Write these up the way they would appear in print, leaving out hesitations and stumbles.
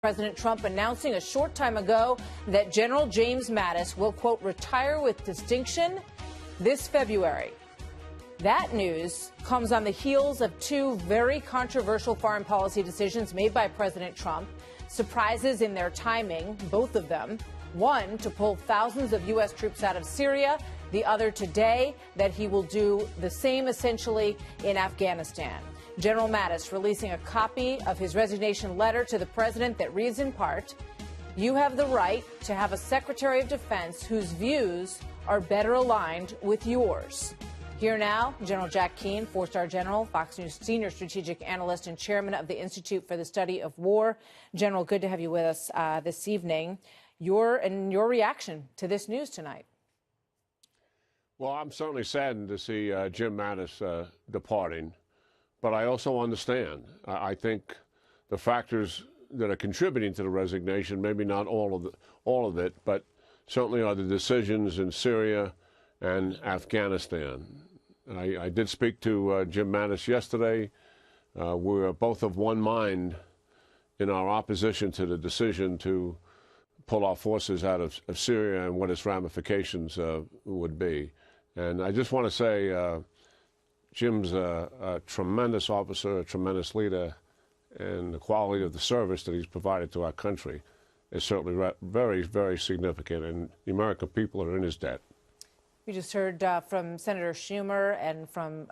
President Trump announcing a short time ago that General James Mattis will, quote, retire with distinction this February. That news comes on the heels of two very controversial foreign policy decisions made by President Trump, surprises in their timing, both of them. One, to pull thousands of U.S. troops out of Syria. The other today, that he will do the same essentially in Afghanistan. General Mattis releasing a copy of his resignation letter to the president that reads in part, "You have the right to have a Secretary of Defense whose views are better aligned with yours." Here now, General Jack Keane, four-star general, Fox News senior strategic analyst and chairman of the Institute for the Study of War. General, good to have you with us this evening. Your reaction to this news tonight. Well, I'm certainly saddened to see Jim Mattis departing, but I also understand. I think the factors that are contributing to the resignation, maybe not all of it, but certainly are the decisions in Syria and Afghanistan. I did speak to Jim Mattis yesterday. We were both of one mind in our opposition to the decision to pull our forces out of Syria and what its ramifications would be. And I just want to say Jim's a tremendous officer, a tremendous leader, and the quality of the service that he's provided to our country is certainly very, very significant, and the American people are in his debt. We just heard from Senator Schumer and from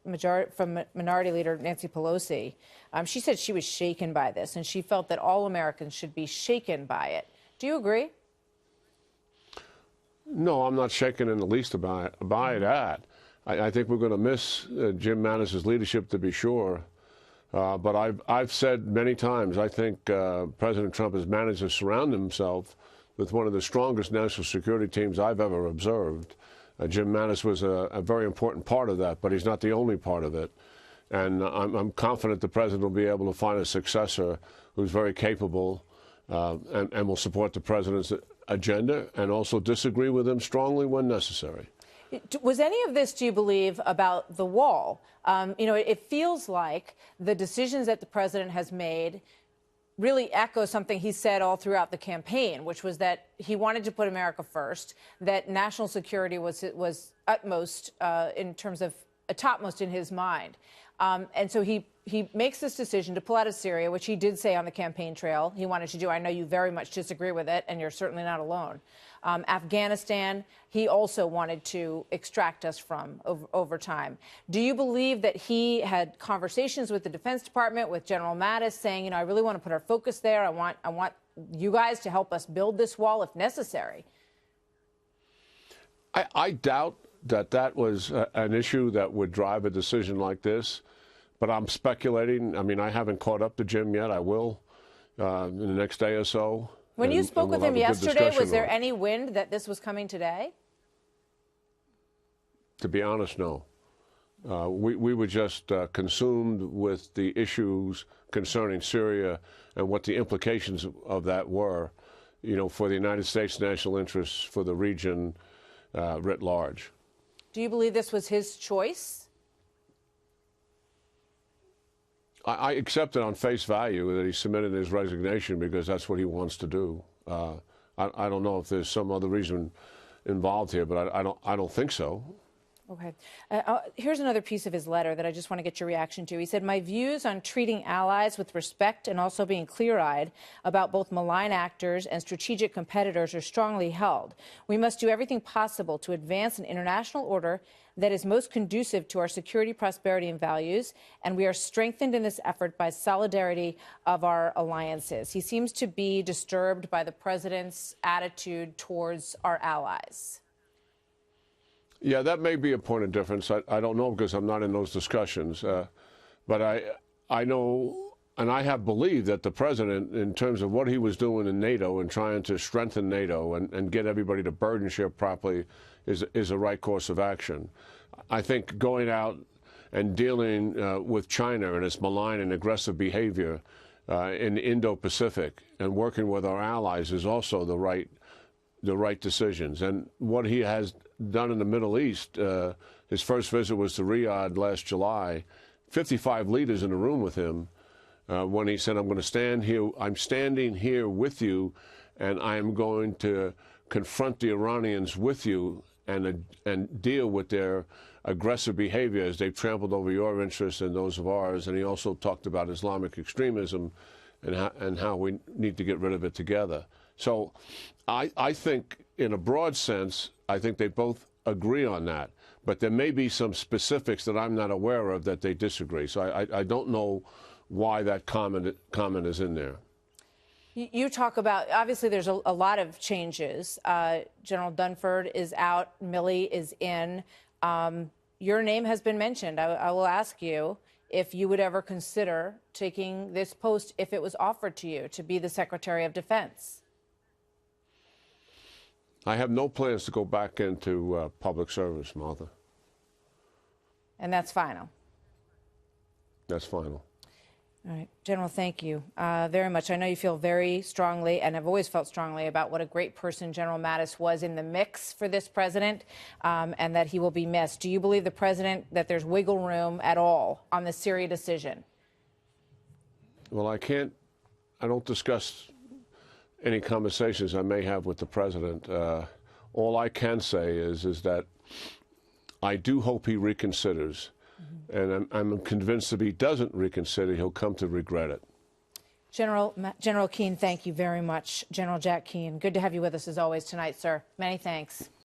Minority Leader Nancy Pelosi. She said she was shaken by this, and she felt that all Americans should be shaken by it. Do you agree? No, I'm not shaken in the least by that. I think we're going to miss Jim Mattis' leadership, to be sure. But I've said many times, I think President Trump has managed to surround himself with one of the strongest national security teams I've ever observed. Jim Mattis was a very important part of that, but he's not the only part of it. And I'm confident the president will be able to find a successor who's very capable and will support the president's agenda and also disagree with him strongly when necessary. Was any of this, do you believe, about the wall? It feels like the decisions that the president has made really echo something he said all throughout the campaign, which was that he wanted to put America first, that national security was utmost in terms of topmost in his mind. And so he makes this decision to pull out of Syria, which he did say on the campaign trail he wanted to do. I know you very much disagree with it, and you're certainly not alone. Afghanistan, he also wanted to extract us from over time. Do you believe that he had conversations with the Defense Department, with General Mattis, saying, I really want to put our focus there. I want you guys to help us build this wall if necessary? I doubt that was an issue that would drive a decision like this, but I'm speculating. I mean, I haven't caught up to Jim yet. I will in the next day or so. When you spoke with him yesterday, was there any wind that this was coming today? To be honest, no. We were just consumed with the issues concerning Syria and what the implications of that were, for the United States' national interests, for the region writ large. Do you believe this was his choice? I accept it on face value that he submitted his resignation because that's what he wants to do. I don't know if there's some other reason involved here, but I don't think so. Okay. Here's another piece of his letter that I just want to get your reaction to. He said, "My views on treating allies with respect and also being clear-eyed about both malign actors and strategic competitors are strongly held. We must do everything possible to advance an international order that is most conducive to our security, prosperity, and values, and we are strengthened in this effort by solidarity of our alliances." He seems to be disturbed by the president's attitude towards our allies. Yeah, that may be a point of difference. I don't know because I'm not in those discussions. But I know, and I have believed that the president, in terms of what he was doing in NATO and trying to strengthen NATO and get everybody to burden share properly is a right course of action. I think going out and dealing with China and its malign and aggressive behavior in the Indo-Pacific and working with our allies is also the right decisions. And what he has done in the Middle East, his first visit was to Riyadh last July, 55 leaders in the room with him, when he said, I'm standing here with you, and I am going to confront the Iranians with you and deal with their aggressive behavior as they've trampled over your interests and those of ours. And he also talked about Islamic extremism and how we need to get rid of it together. So I think, in a broad sense, I think they both agree on that. But there may be some specifics that I'm not aware of that they disagree. So I don't know why that comment is in there. You talk about, obviously, there's a lot of changes. General Dunford is out. Milley is in. Your name has been mentioned. I will ask you if you would ever consider taking this post if it was offered to you to be the Secretary of Defense. I have no plans to go back into public service, Martha. And that's final? That's final. All right. General, thank you very much. I know you feel very strongly, and have always felt strongly, about what a great person General Mattis was in the mix for this president, and that he will be missed. Do you believe the president that there's wiggle room at all on the Syria decision? Well, I don't discuss any conversations I may have with the president. All I can say is that I do hope he reconsiders. And I'm convinced if he doesn't reconsider, he'll come to regret it. General Keane, thank you very much. General Jack Keane, good to have you with us as always tonight, sir. Many thanks.